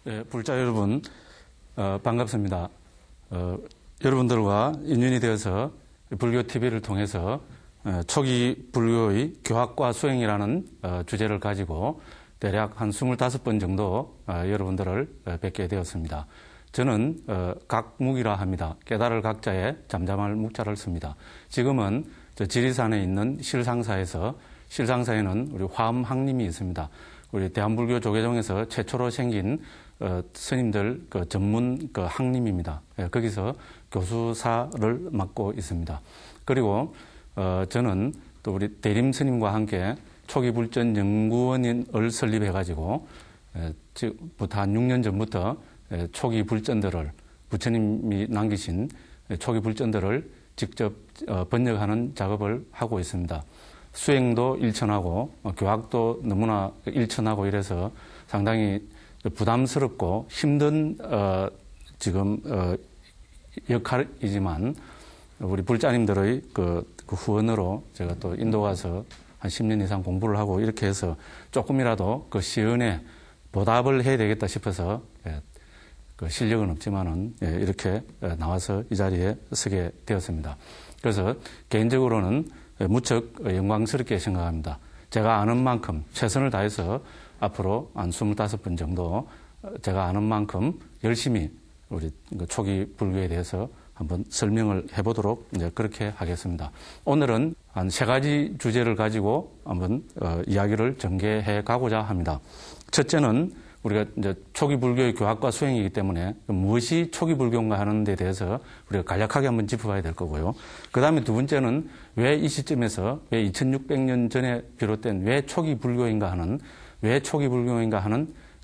네, 불자 여러분, 반갑습니다. 여러분들과 인연이 되어서 불교 TV를 통해서 초기 불교의 교학과 수행이라는 주제를 가지고 대략 한 25번 정도 여러분들을 뵙게 되었습니다. 저는 각묵이라 합니다. 깨달을 각자에 잠잠할 묵자를 씁니다. 지금은 지리산에 있는 실상사에는 우리 화엄학님이 있습니다. 우리 대한불교 조계종에서 최초로 생긴 스님들 전문 학님입니다. 거기서 교수사를 맡고 있습니다. 그리고 저는 또 우리 대림 스님과 함께 초기 불전 연구원을 설립해가지고 지금부터 한 6년 전부터 초기 불전들을 부처님이 남기신 초기 불전들을 직접 번역하는 작업을 하고 있습니다. 수행도 일천하고 교학도 너무나 일천하고 이래서 상당히 부담스럽고 힘든 지금 역할이지만 우리 불자님들의 그 후원으로 제가 또 인도 가서 한 10년 이상 공부를 하고 이렇게 해서 조금이라도 그 시연에 보답을 해야 되겠다 싶어서 그 실력은 없지만은 이렇게 나와서 이 자리에 서게 되었습니다. 그래서 개인적으로는 무척 영광스럽게 생각합니다. 제가 아는 만큼 최선을 다해서 앞으로 한 25번 정도 제가 아는 만큼 열심히 우리 초기 불교에 대해서 한번 설명을 해보도록 이제 그렇게 하겠습니다. 오늘은 한 3가지 주제를 가지고 한번 이야기를 전개해 가고자 합니다. 첫째는 우리가 이제 초기 불교의 교학과 수행이기 때문에 무엇이 초기 불교인가 하는 데 대해서 우리가 간략하게 한번 짚어봐야 될 거고요. 그 다음에 두 번째는 왜 이 시점에서 왜 2600년 전에 비롯된 왜 초기 불교인가 하는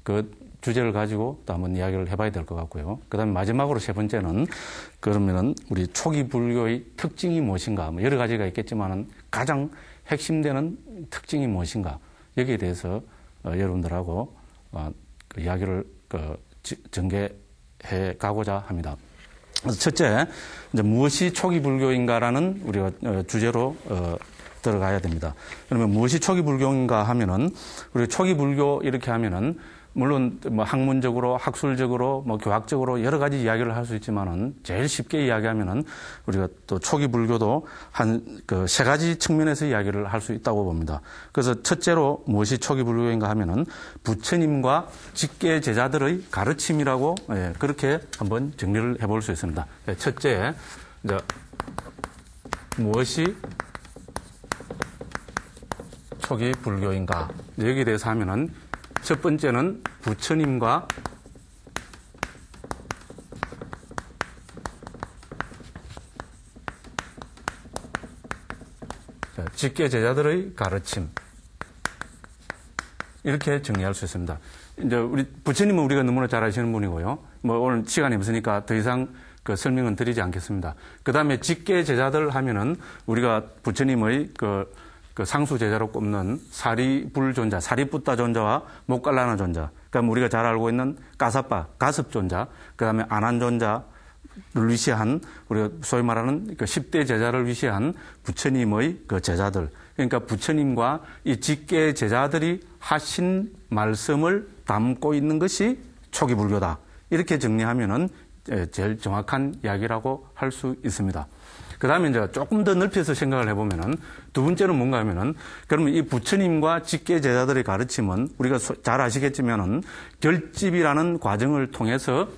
그 주제를 가지고 또 한번 이야기를 해봐야 될 것 같고요. 그 다음에 마지막으로 세 번째는 그러면은 우리 초기 불교의 특징이 무엇인가, 뭐 여러 가지가 있겠지만은 가장 핵심되는 특징이 무엇인가, 여기에 대해서 여러분들하고 그 이야기를 전개해 가고자 합니다. 그래서 첫째, 이제 무엇이 초기 불교인가라는 우리가 주제로 들어가야 됩니다. 그러면 무엇이 초기 불교인가 하면은 우리 초기 불교 이렇게 하면은 물론 뭐 학문적으로, 학술적으로, 뭐 교학적으로 여러 가지 이야기를 할 수 있지만은 제일 쉽게 이야기하면은 우리가 또 초기 불교도 한 그 3가지 측면에서 이야기를 할 수 있다고 봅니다. 그래서 첫째로 무엇이 초기 불교인가 하면은 부처님과 직계 제자들의 가르침이라고 그렇게 한번 정리를 해볼 수 있습니다. 첫째, 이제 무엇이 초기 불교인가 여기에 대해서 하면은 첫 번째는 부처님과 직계 제자들의 가르침 이렇게 정리할 수 있습니다. 이제 우리 부처님은 우리가 너무나 잘 아시는 분이고요. 뭐 오늘 시간이 없으니까 더 이상 그 설명은 드리지 않겠습니다. 그 다음에 직계 제자들 하면은 우리가 부처님의 그 상수 제자로 꼽는 사리불존자, 사리뿌따 존자와 모갈라나 존자, 그다음 우리가 잘 알고 있는 까사빠, 가섭 존자, 그다음에 아난 존자를 위시한 우리가 소위 말하는 그 10대 제자를 위시한 부처님의 그 제자들, 그러니까 부처님과 이 직계 제자들이 하신 말씀을 담고 있는 것이 초기 불교다. 이렇게 정리하면은 제일 정확한 이야기라고 할 수 있습니다. 그 다음에 이제 조금 더 넓혀서 생각을 해보면은 두 번째는 뭔가 하면은 그러면 이 부처님과 직계 제자들의 가르침은 우리가 잘 아시겠지만은 결집이라는 과정을 통해서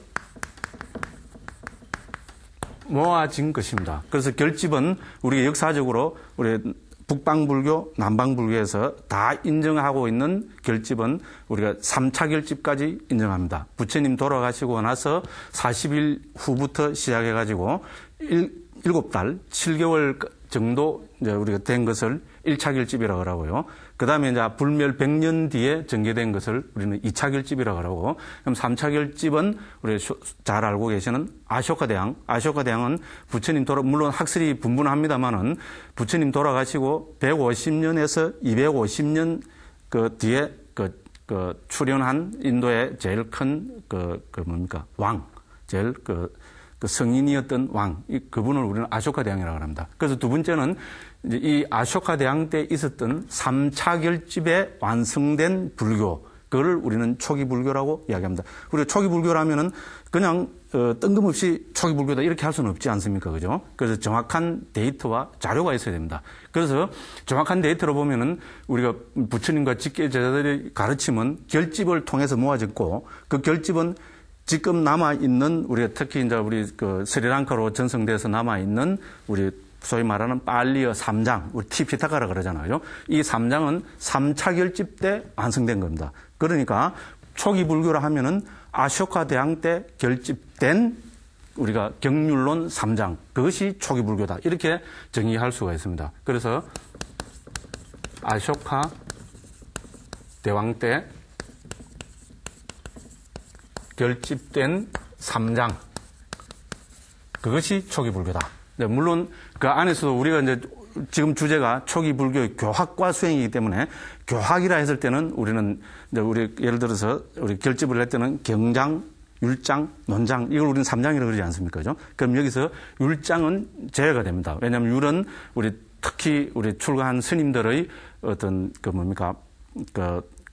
모아진 것입니다. 그래서 결집은 우리가 역사적으로 우리 북방불교, 남방불교에서 다 인정하고 있는 결집은 우리가 3차 결집까지 인정합니다. 부처님 돌아가시고 나서 40일 후부터 시작해가지고 7달, 7개월 정도 이제 우리가 된 것을 1차 결집이라고 하고요. 그 다음에 이제 불멸 100년 뒤에 전개된 것을 우리는 2차 결집이라고 하고, 그럼 3차 결집은 우리 잘 알고 계시는 아쇼카대왕. 아쇼카대왕은 부처님 물론 학설이 분분합니다만은 부처님 돌아가시고 150년에서 250년 그 뒤에 출현한 인도의 제일 큰 뭡니까? 왕. 제일 그 성인이었던 왕, 그분을 우리는 아쇼카 대왕이라고 합니다. 그래서 두 번째는 이제 이 아쇼카 대왕 때 있었던 3차 결집에 완성된 불교, 그걸 우리는 초기 불교라고 이야기합니다. 우리가 초기 불교라면은 그냥 뜬금없이 초기 불교다 이렇게 할 수는 없지 않습니까? 그죠? 그래서 정확한 데이터와 자료가 있어야 됩니다. 그래서 정확한 데이터로 보면은 우리가 부처님과 직계 제자들의 가르침은 결집을 통해서 모아졌고 그 결집은 지금 남아있는 우리가 특히 이제 우리 그 스리랑카로 전성돼서 남아있는 우리 소위 말하는 빨리어 3장, 우리 티피타카라 그러잖아요. 이 3장은 3차 결집 때 완성된 겁니다. 그러니까 초기 불교라 하면은 아쇼카 대왕 때 결집된 우리가 경률론 3장, 그것이 초기 불교다. 이렇게 정의할 수가 있습니다. 그래서 아쇼카 대왕 때 결집된 3장, 그것이 초기 불교다. 네, 물론 그 안에서도 우리가 이제 지금 주제가 초기 불교의 교학과 수행이기 때문에 교학이라 했을 때는 우리는 이제 우리 예를 들어서 우리 결집을 할 때는 경장, 율장, 논장, 이걸 우리는 3장이라고 그러지 않습니까? 그죠? 그럼 여기서 율장은 제외가 됩니다. 왜냐하면 율은 우리 특히 우리 출가한 스님들의 어떤 그 뭡니까?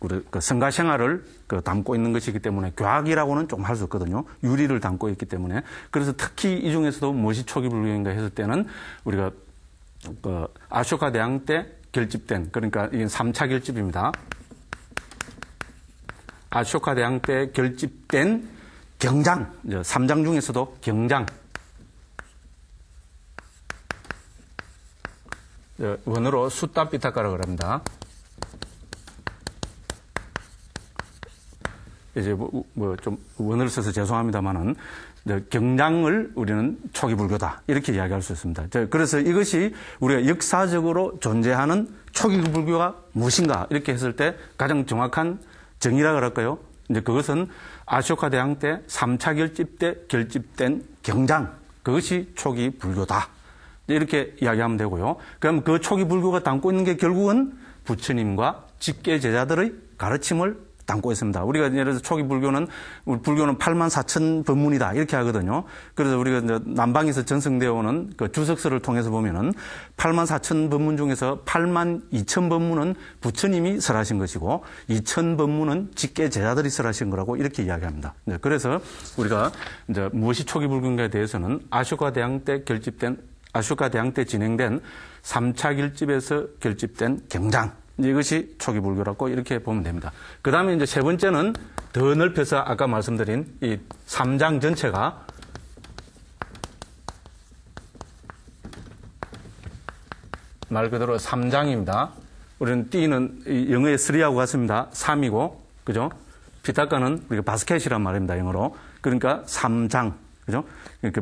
우리 그 성가 생활을 담고 있는 것이기 때문에 교학이라고는 좀 할 수 없거든요. 유리를 담고 있기 때문에. 그래서 특히 이 중에서도 무엇이 초기 불교인가 했을 때는 우리가 아쇼카 대왕 때 결집된, 그러니까 이게 3차 결집입니다. 아쇼카 대왕 때 결집된 경장, 3장 중에서도 경장. 원어로 수따피타카라고 합니다. 이제 좀 원어를 써서 죄송합니다만은 경장을 우리는 초기 불교다 이렇게 이야기할 수 있습니다. 그래서 이것이 우리가 역사적으로 존재하는 초기 불교가 무엇인가 이렇게 했을 때 가장 정확한 정의라 그럴까요? 이제 그것은 아쇼카 대왕 때 3차 결집 때 결집된 경장, 그것이 초기 불교다. 이렇게 이야기하면 되고요. 그럼 그 초기 불교가 담고 있는 게 결국은 부처님과 직계 제자들의 가르침을 담고 있습니다. 우리가 예를 들어서 초기 불교는, 우리 불교는 84,000 법문이다. 이렇게 하거든요. 그래서 우리가 이제 남방에서 전승되어 오는 그 주석서를 통해서 보면은 84,000 법문 중에서 82,000 법문은 부처님이 설하신 것이고 2,000 법문은 직계 제자들이 설하신 거라고 이렇게 이야기합니다. 그래서 우리가 이제 무엇이 초기 불교인가에 대해서는 아쇼카 대왕 때 진행된 3차 결집에서 결집된 경장, 이것이 초기 불교라고 이렇게 보면 됩니다. 그 다음에 이제 세 번째는 더 넓혀서 아까 말씀드린 이 3장 전체가 말 그대로 3장입니다. 우리는 D는 영어의 3하고 같습니다. 3이고, 그죠? 피타카는 우리가 바스켓이란 말입니다. 영어로. 그러니까 3장, 그죠? 이렇게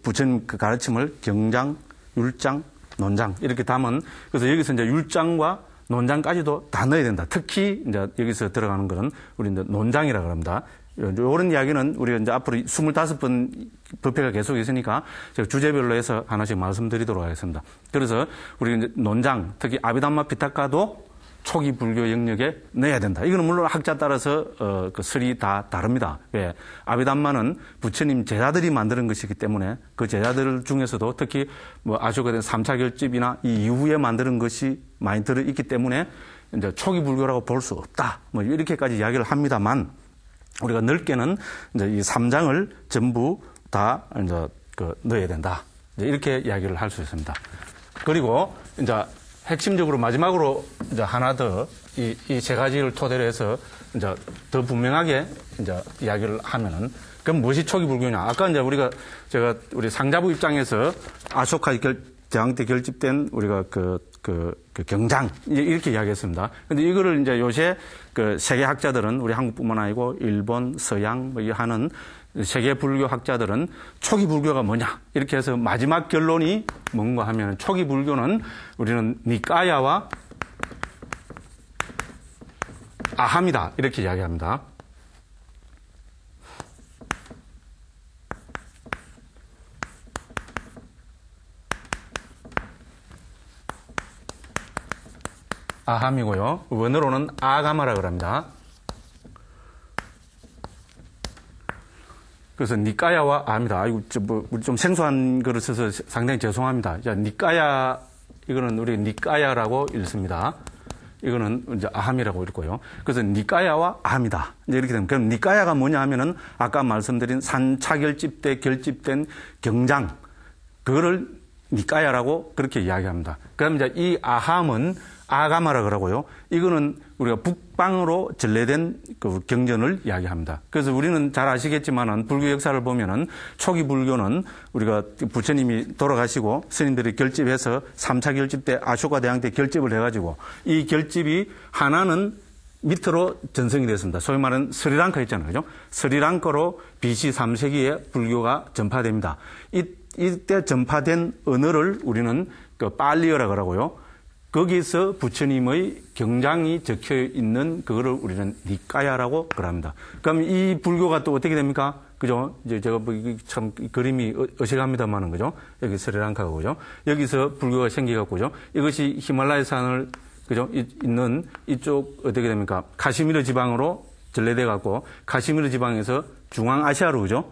부처님 그 가르침을 경장, 율장, 논장 이렇게 담은, 그래서 여기서 이제 율장과 논장까지도 다 넣어야 된다. 특히 이제 여기서 들어가는 것은 우리 이제 논장이라고 합니다. 이런 이야기는 우리가 이제 앞으로 25번 법회가 계속 있으니까 제가 주제별로 해서 하나씩 말씀드리도록 하겠습니다. 그래서 우리 이제 논장, 특히 아비담마 피타카도 초기 불교 영역에 넣어야 된다. 이거는 물론 학자 따라서 그 설이 다 다릅니다. 왜? 아비담마는 부처님 제자들이 만드는 것이기 때문에 그 제자들 중에서도 특히 뭐 아쇼카 된 3차 결집이나 이 이후에 만드는 것이 많이 들어 있기 때문에 이제 초기 불교라고 볼 수 없다. 뭐 이렇게까지 이야기를 합니다만 우리가 넓게는 이제 이 3장을 전부 다 이제 넣어야 된다. 이제 이렇게 이야기를 할 수 있습니다. 그리고 이제 핵심적으로 마지막으로 이제 하나 더 이 세 가지를 토대로 해서 이제 더 분명하게 이제 이야기를 하면은 그럼 무엇이 초기 불교냐? 아까 이제 제가 우리 상자부 입장에서 아쇼카 대왕 때 결집된 우리가 그 경장 이렇게 이야기했습니다. 근데 이거를 이제 요새 그 세계 학자들은 우리 한국뿐만 아니고 일본, 서양 뭐 하는 세계 불교 학자들은 초기 불교가 뭐냐 이렇게 해서 마지막 결론이 뭔가 하면 초기 불교는 우리는 니까야와 아함이다 이렇게 이야기합니다. 아함이고요. 원어로는 아가마라고 합니다. 그래서 니까야와 아합니다. 아이고, 우리 좀 생소한 거를 써서 상당히 죄송합니다. 자, 니까야, 이거는 우리 니까야라고 읽습니다. 이거는 이제 아함이라고 읽고요. 그래서 니까야와 아함이다. 이제 이렇게 되면 그럼 니까야가 뭐냐 하면은 아까 말씀드린 산차결집 때 결집된 경장 그거를 니까야라고 그렇게 이야기합니다. 그럼 이제 이 아함은 아가마라 그러고요. 이거는 우리가 북방으로 전래된 그 경전을 이야기합니다. 그래서 우리는 잘 아시겠지만은 불교 역사를 보면은 초기 불교는 우리가 부처님이 돌아가시고 스님들이 결집해서 3차 결집 때 아쇼카 대왕 때 결집을 해가지고 이 결집이 하나는 밑으로 전승이 됐습니다. 소위 말하는 스리랑카 있잖아요. 그죠? 스리랑카로 BC 3세기에 불교가 전파됩니다. 이때 전파된 언어를 우리는 그 빨리어라 그러고요. 거기서 부처님의 경장이 적혀 있는 그거를 우리는 니까야라고 그럽니다. 그럼 이 불교가 또 어떻게 됩니까? 그죠? 이제 제가 참 그림이 어색합니다만은 그죠? 여기 스리랑카가 그죠? 여기서 불교가 생기갖고죠. 이것이 히말라야 산을 그죠? 있는 이쪽 어떻게 됩니까? 카시미르 지방으로 전래돼 갖고 카시미르 지방에서 중앙아시아로 그죠?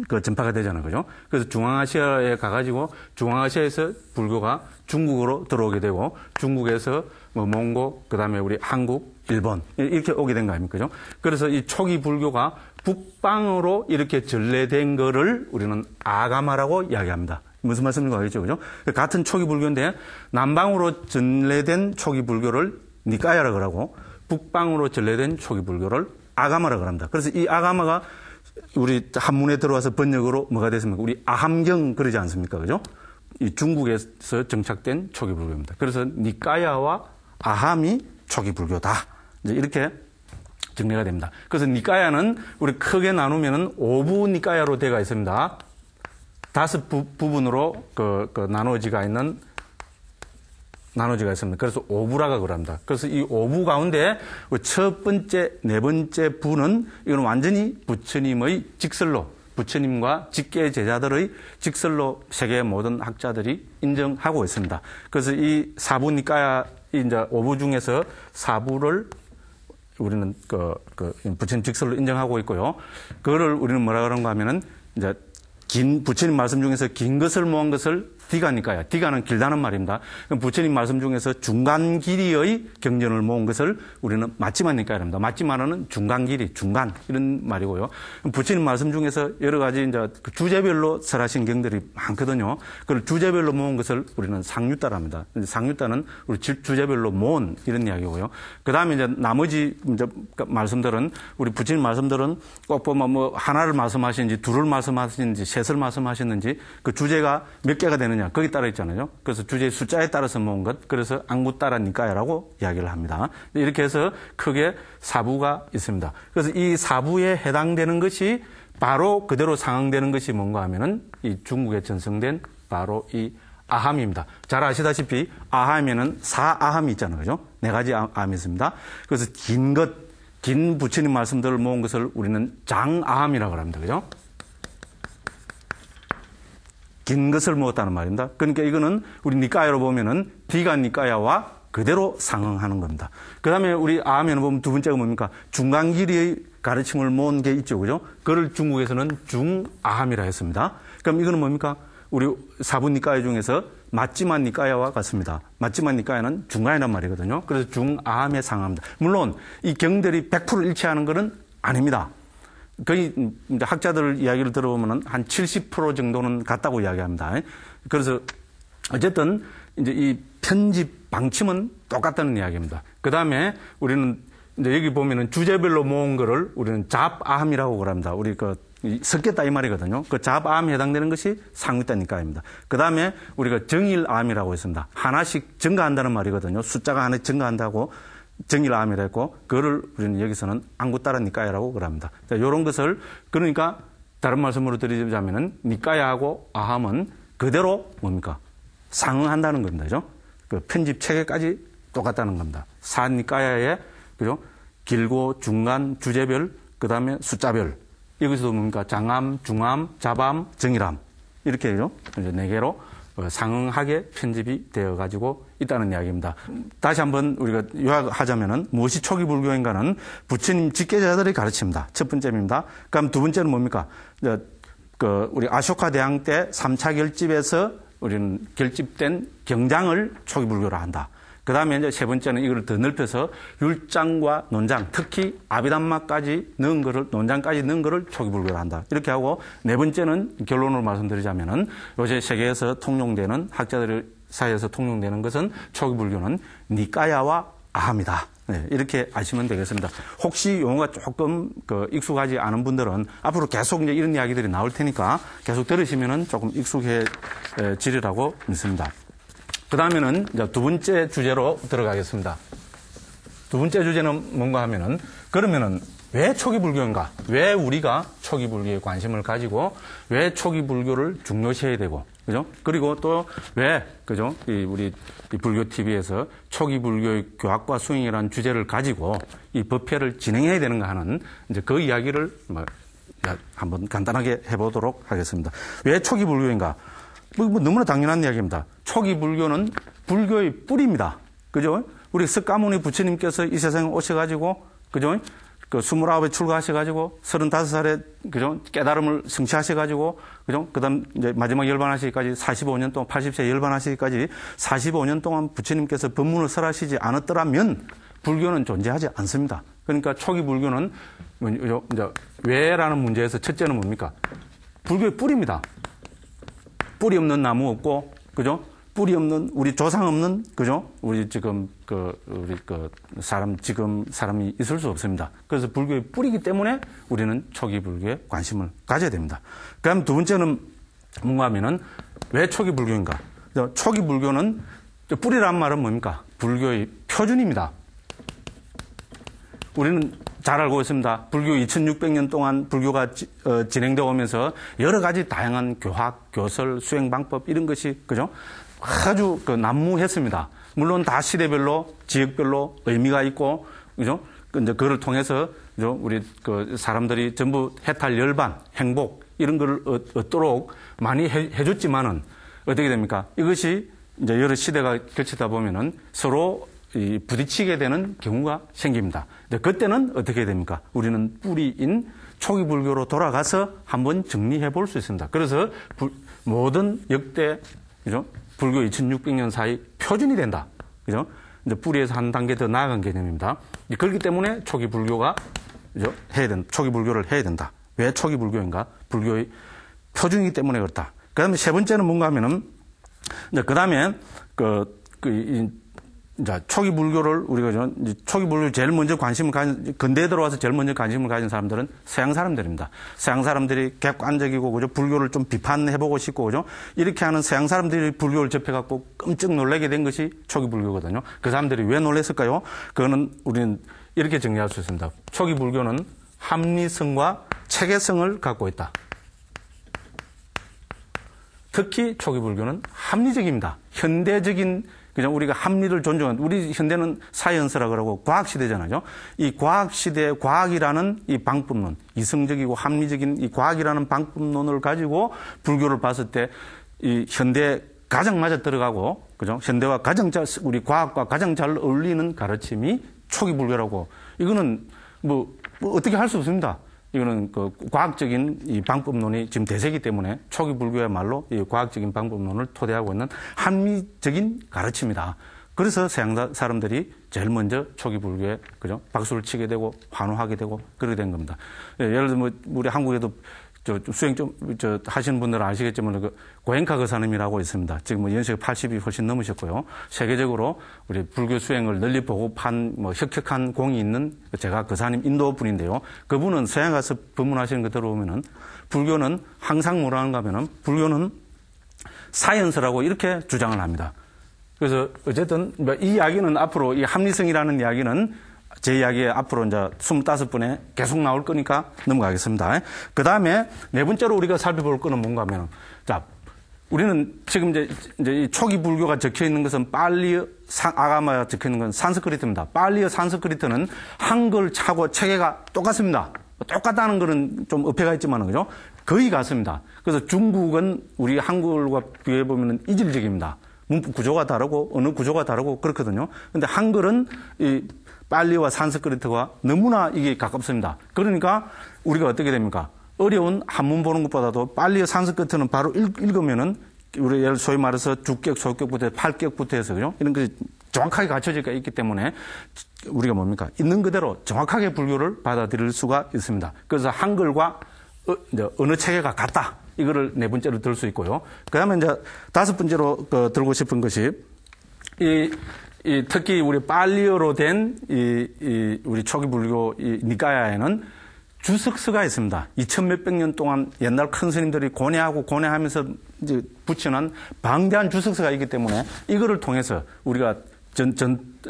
그 전파가 되잖아요. 그죠? 그래서 중앙아시아에 가가지고 중앙아시아에서 불교가 중국으로 들어오게 되고 중국에서 뭐 몽고, 그 다음에 우리 한국, 일본 이렇게 오게 된 거 아닙니까? 그죠? 그래서 이 초기 불교가 북방으로 이렇게 전래된 거를 우리는 아가마라고 이야기합니다. 무슨 말씀인지 알겠죠? 그죠? 같은 초기 불교인데 남방으로 전래된 초기 불교를 니까야라 그러고 북방으로 전래된 초기 불교를 아가마라 그럽니다. 그래서 이 아가마가 우리 한문에 들어와서 번역으로 뭐가 됐습니까? 우리 아함경 그러지 않습니까? 그죠? 이 중국에서 정착된 초기 불교입니다. 그래서 니까야와 아함이 초기 불교다. 이제 이렇게 정리가 됩니다. 그래서 니까야는 우리 크게 나누면은 5부 니까야로 되어 있습니다. 5 부분으로 나눠지가 있습니다. 그래서 5부라고 그럽니다. 그래서 이 5부 가운데 첫 번째, 네 번째 부는 이건 완전히 부처님의 직설로, 부처님과 직계 제자들의 직설로 세계 모든 학자들이 인정하고 있습니다. 그래서 이 4부 니까야 이제 5부 중에서 4부를 우리는 부처님 직설로 인정하고 있고요. 그거를 우리는 뭐라 그런가 하면은 이제 부처님 말씀 중에서 긴 것을 모은 것을 디가니까요. 디가는 길다는 말입니다. 그럼 부처님 말씀 중에서 중간 길이의 경전을 모은 것을 우리는 맞지마니까요입니다. 맞지마는 중간 길이, 중간 이런 말이고요. 부처님 말씀 중에서 여러 가지 이제 주제별로 설하신 경들이 많거든요. 그걸 주제별로 모은 것을 우리는 상유따랍니다. 상유따는 우리 주제별로 모은 이런 이야기고요. 그 다음에 이제 나머지 이제 말씀들은 우리 부처님 말씀들은 꼭 보면 뭐 하나를 말씀하시는지 둘을 말씀하시는지 셋을 말씀하셨는지 그 주제가 몇 개가 되느냐 거기 따라 있잖아요. 그래서 주제의 숫자에 따라서 모은 것. 그래서 앙구따라니까야라고 이야기를 합니다. 이렇게 해서 크게 4부가 있습니다. 그래서 이 4부에 해당되는 것이 바로 그대로 상응되는 것이 뭔가 하면은 이 중국에 전승된 바로 이 아함입니다. 잘 아시다시피 아함에는 4아함이 있잖아요. 그죠? 4가지 아함이 있습니다. 그래서 긴 부처님 말씀들을 모은 것을 우리는 장아함이라고 합니다. 그죠? 긴 것을 모았다는 말입니다. 그러니까 이거는 우리 니까야로 보면은 디가 니까야와 그대로 상응하는 겁니다. 그 다음에 우리 아함에는 보면 두 번째가 뭡니까? 중간 길이의 가르침을 모은 게 있죠. 그죠? 그걸 중국에서는 중아함이라 했습니다. 그럼 이거는 뭡니까? 우리 4부 니까야 중에서 맞지만 니까야와 같습니다. 맞지만 니까야는 중간이란 말이거든요. 그래서 중아함에 상응합니다. 물론 이 경들이 100% 일치하는 것은 아닙니다. 거의 이제 학자들 이야기를 들어보면은 한 70% 정도는 같다고 이야기합니다. 그래서 어쨌든 이제 이 편집 방침은 똑같다는 이야기입니다. 그 다음에 우리는 이제 여기 보면은 주제별로 모은 거를 우리는 잡아함이라고 그럽니다. 우리 섞였다 이 말이거든요. 그 잡아함에 해당되는 것이 상위다니까입니다. 그 다음에 우리가 정일암이라고 있습니다. 하나씩 증가한다는 말이거든요. 숫자가 하나 증가한다고 정일암이라 했고, 그거를 우리는 여기서는 앙구따라 니까야라고 그럽니다. 이런 것을, 그러니까 다른 말씀으로 드리자면은 니까야하고 아함은 그대로 뭡니까? 상응한다는 겁니다. 그죠? 그 편집 체계까지 똑같다는 겁니다. 사니까야의, 그죠? 길고, 중간, 주제별, 그 다음에 숫자별. 여기서도 뭡니까? 장암, 중암, 잡암, 정일암. 이렇게, 그죠? 이제 4개로 상응하게 편집이 되어가지고 있다는 이야기입니다. 다시 한번 우리가 요약하자면은 무엇이 초기 불교인가는 부처님 직계자들의 가르침입니다. 첫 번째입니다. 그럼 두 번째는 뭡니까? 우리 아쇼카 대왕 때 3차 결집에서 우리는 결집된 경장을 초기 불교로 한다. 그 다음에 이제 세 번째는 이걸 더 넓혀서 율장과 논장, 특히 아비담마까지 넣은 거를, 논장까지 넣은 거를 초기불교로 한다. 이렇게 하고, 네 번째는 결론으로 말씀드리자면은 요새 세계에서 통용되는, 학자들 사이에서 통용되는 것은 초기불교는 니까야와 아함이다. 네, 이렇게 아시면 되겠습니다. 혹시 용어가 조금 익숙하지 않은 분들은 앞으로 계속 이제 이런 이야기들이 나올 테니까 계속 들으시면은 조금 익숙해지리라고 믿습니다. 그 다음에는 이제 두 번째 주제로 들어가겠습니다. 두 번째 주제는 뭔가 하면은, 그러면은 왜 초기불교인가? 왜 우리가 초기불교에 관심을 가지고, 왜 초기불교를 중요시해야 되고, 그죠? 그리고 또 왜, 그죠? 우리 불교 TV에서 초기불교의 교학과 수행이라는 주제를 가지고 이 법회를 진행해야 되는가 하는 이제 그 이야기를 한번 간단하게 해보도록 하겠습니다. 왜 초기불교인가? 너무나 당연한 이야기입니다. 초기불교는 불교의 뿌리입니다. 그죠? 우리 석가모니 부처님께서 이 세상에 오셔가지고, 그죠? 29에 출가하셔가지고, 35살에, 그죠? 깨달음을 성취하셔가지고, 그죠? 그 다음, 이제 마지막 열반하시기까지 45년 동안, 80세 열반하시기까지 45년 동안 부처님께서 법문을 설하시지 않았더라면, 불교는 존재하지 않습니다. 그러니까 초기 불교는, 이제, 왜라는 문제에서 첫째는 뭡니까? 불교의 뿌리입니다. 뿌리 없는 나무 없고, 그죠? 뿌리 없는, 우리 조상 없는, 그죠? 우리 지금, 사람이 있을 수 없습니다. 그래서 불교의 뿌리이기 때문에 우리는 초기 불교에 관심을 가져야 됩니다. 그 다음 두 번째는 뭔가 하면은, 왜 초기 불교인가? 초기 불교는, 뿌리란 말은 뭡니까? 불교의 표준입니다. 우리는 잘 알고 있습니다. 불교 2600년 동안 불교가 진행되어 오면서 여러 가지 다양한 교학, 교설, 수행 방법 이런 것이, 그죠? 아주 난무했습니다. 물론 다 시대별로, 지역별로 의미가 있고, 그죠? 이제 그걸 통해서, 그죠? 우리 사람들이 전부 해탈, 열반, 행복, 이런 걸 얻도록 많이 해줬지만은, 어떻게 됩니까? 이것이 이제 여러 시대가 거치다 보면은 서로 부딪히게 되는 경우가 생깁니다. 그때는 어떻게 됩니까? 우리는 뿌리인 초기 불교로 돌아가서 한번 정리해 볼 수 있습니다. 그래서 모든 역대, 그죠? 불교 2600년 사이 표준이 된다. 그죠? 이제 뿌리에서 한 단계 더 나아간 개념입니다. 그렇기 때문에 초기 불교가, 그죠? 초기 불교를 해야 된다. 왜 초기 불교인가? 불교의 표준이기 때문에 그렇다. 그 다음에 세 번째는 뭔가 하면은, 이제 그 다음에, 초기 불교를 우리가 초기 불교 제일 먼저 관심을 가진, 근대에 들어와서 제일 먼저 관심을 가진 사람들은 서양 사람들입니다. 서양 사람들이 객관적이고, 그죠? 불교를 좀 비판해보고 싶고, 그죠? 이렇게 하는 서양 사람들이 불교를 접해갖고 끔찍 놀라게 된 것이 초기 불교거든요. 그 사람들이 왜 놀랐을까요? 그거는 우리는 이렇게 정리할 수 있습니다. 초기 불교는 합리성과 체계성을 갖고 있다. 특히 초기 불교는 합리적입니다. 현대적인, 그냥 우리가 합리를 존중하는, 우리 현대는 사이언스라 그러고 과학시대잖아요. 이 과학시대, 과학이라는 이 방법론, 이성적이고 합리적인 이 과학이라는 방법론을 가지고 불교를 봤을 때 이 현대에 가장 맞아 들어가고, 그죠? 현대와 가장 우리 과학과 가장 잘 어울리는 가르침이 초기 불교라고. 이거는 뭐 어떻게 할 수 없습니다. 이거는 과학적인 이 방법론이 지금 대세이기 때문에 초기 불교야말로 이 과학적인 방법론을 토대하고 있는 합리적인 가르침이다. 그래서 서양 사람들이 제일 먼저 초기 불교에, 그죠? 박수를 치게 되고 환호하게 되고 그러게 된 겁니다. 예를 들면 우리 한국에도 수행 하시는 분들은 아시겠지만 고엔카 거사님이라고 있습니다. 지금 연세가 80이 훨씬 넘으셨고요. 세계적으로 우리 불교 수행을 널리 보급한 혁혁한 공이 있는 제가 거사님 인도 분인데요. 그분은 서양 가서 법문하시는 거 들어보면은 불교는 항상 뭐라 하는가 하면은 불교는 사이언스라고 이렇게 주장을 합니다. 그래서 어쨌든 이 이야기는 앞으로 이 합리성이라는 이야기는 제 이야기에 앞으로 이제 25분에 계속 나올 거니까 넘어가겠습니다. 그 다음에 네 번째로 우리가 살펴볼 거는 뭔가 하면, 자, 우리는 지금 이제 이 초기 불교가 적혀 있는 것은 빨리어 아가마가 적혀 있는 건 산스크리트입니다. 빨리어 산스크리트는 한글 차고 체계가 똑같습니다. 똑같다는 거는 좀 어폐가 있지만, 그죠? 거의 같습니다. 그래서 중국은 우리 한글과 비교해 보면 이질적입니다. 문법 구조가 다르고 언어 구조가 다르고 그렇거든요. 근데 한글은 이 빨리와 산스크리트가 너무나 이게 가깝습니다. 그러니까 우리가 어떻게 됩니까? 어려운 한문 보는 것보다도 빨리와 산스크리트는 바로 읽으면은 우리 예를 소위 말해서 주격, 소격부터 팔격부터 해서 그죠? 이런 것이 정확하게 갖춰져 있기 때문에 우리가 뭡니까? 있는 그대로 정확하게 불교를 받아들일 수가 있습니다. 그래서 한글과 언어 체계가 같다. 이거를 네 번째로 들 수 있고요. 그 다음에 이제 다섯 번째로 들고 싶은 것이 특히 우리 팔리어로 된 우리 초기 불교 니까야에는 주석서가 있습니다. 2000몇백 년 동안 옛날 큰 스님들이 고뇌하면서 이제 붙여놓은 방대한 주석서가 있기 때문에 이거를 통해서 우리가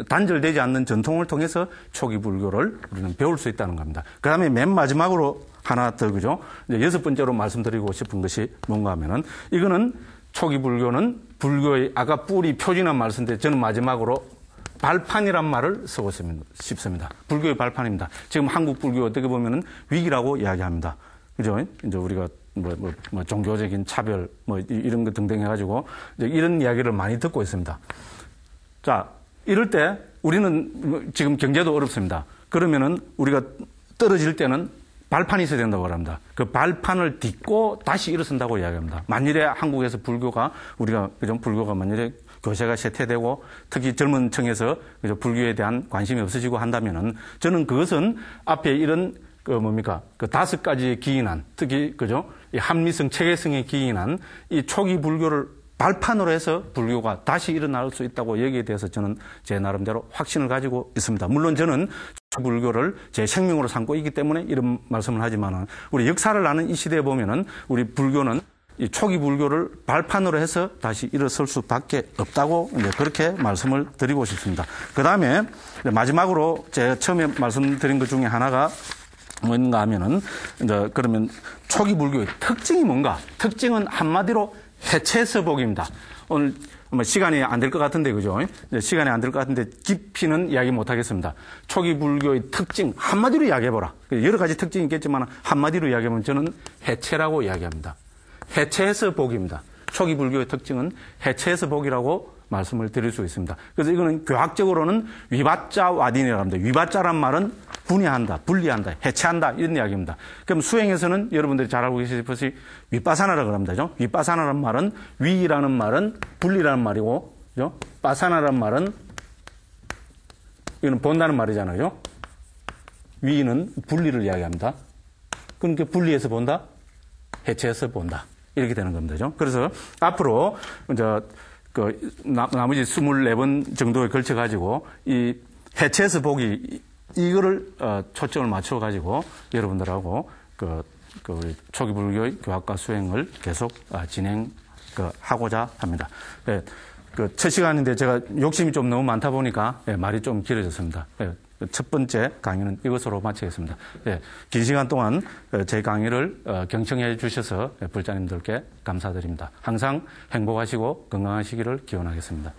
단절되지 않는 전통을 통해서 초기 불교를 우리는 배울 수 있다는 겁니다. 그 다음에 맨 마지막으로 하나 더, 그죠? 이제 여섯 번째로 말씀드리고 싶은 것이 뭔가 하면은 이거는 초기 불교는 불교의 아까 뿌리 표준화 말씀인데 저는 마지막으로 발판이란 말을 쓰고 싶습니다. 불교의 발판입니다. 지금 한국 불교 어떻게 보면은 위기라고 이야기합니다. 그죠? 이제 우리가 뭐 종교적인 차별 이런 거 등등 해가지고 이제 이런 이야기를 많이 듣고 있습니다. 자, 이럴 때 우리는 지금 경제도 어렵습니다. 그러면은 우리가 떨어질 때는 발판이 있어야 된다고 합니다. 그 발판을 딛고 다시 일어선다고 이야기합니다. 만일에 한국에서 불교가 만일에 교세가 쇠퇴되고 특히 젊은 층에서 불교에 대한 관심이 없어지고 한다면은 저는 그것은 앞에 이런 그 다섯 가지에 기인한 특히 이 합리성, 체계성에 기인한 이 초기 불교를 발판으로 해서 불교가 다시 일어날 수 있다고 여기에 대해서 저는 제 나름대로 확신을 가지고 있습니다. 물론 저는 불교를 제 생명으로 삼고 있기 때문에 이런 말씀을 하지만은 우리 역사를 아는 이 시대에 보면은 우리 불교는 이 초기 불교를 발판으로 해서 다시 일어설 수밖에 없다고 이제 그렇게 말씀을 드리고 싶습니다. 그 다음에 마지막으로 제가 처음에 말씀드린 것 중에 하나가 뭔가 하면은 이제 그러면 초기 불교의 특징이 뭔가? 특징은 한마디로 해체서복입니다. 오늘 시간이 안 될 것 같은데, 그죠? 시간이 안 될 것 같은데 깊이는 이야기 못 하겠습니다. 초기 불교의 특징 한마디로 이야기해보라. 여러 가지 특징이 있겠지만 한마디로 이야기하면 저는 해체라고 이야기합니다. 해체해서 복입니다. 초기 불교의 특징은 해체해서 복이라고 말씀을 드릴 수 있습니다. 그래서 이거는 교학적으로는 위바짜 와딘이라고 합니다. 위바짜란 말은 분해한다, 분리한다, 해체한다 이런 이야기입니다. 그럼 수행에서는 여러분들이 잘 알고 계시듯이 위빠사나라고 합니다. 그죠? 위빠사나라는 말은 위라는 말은 분리라는 말이고, 그죠? 빠사나라는 말은 이거는 본다는 말이잖아요. 위는 분리를 이야기합니다. 그러니까 분리해서 본다, 해체해서 본다 이렇게 되는 겁니다. 그래서 앞으로 이제 나머지 24번 정도에 걸쳐 가지고 이 해체해서 보기 이거를 초점을 맞춰 가지고 여러분들하고 우리 초기 불교의 교학과 수행을 계속 진행하고자 합니다. 네, 첫 시간인데 제가 욕심이 좀 너무 많다 보니까 말이 좀 길어졌습니다. 첫 번째 강의는 이것으로 마치겠습니다. 긴 시간 동안 제 강의를 경청해 주셔서 불자님들께 감사드립니다. 항상 행복하시고 건강하시기를 기원하겠습니다.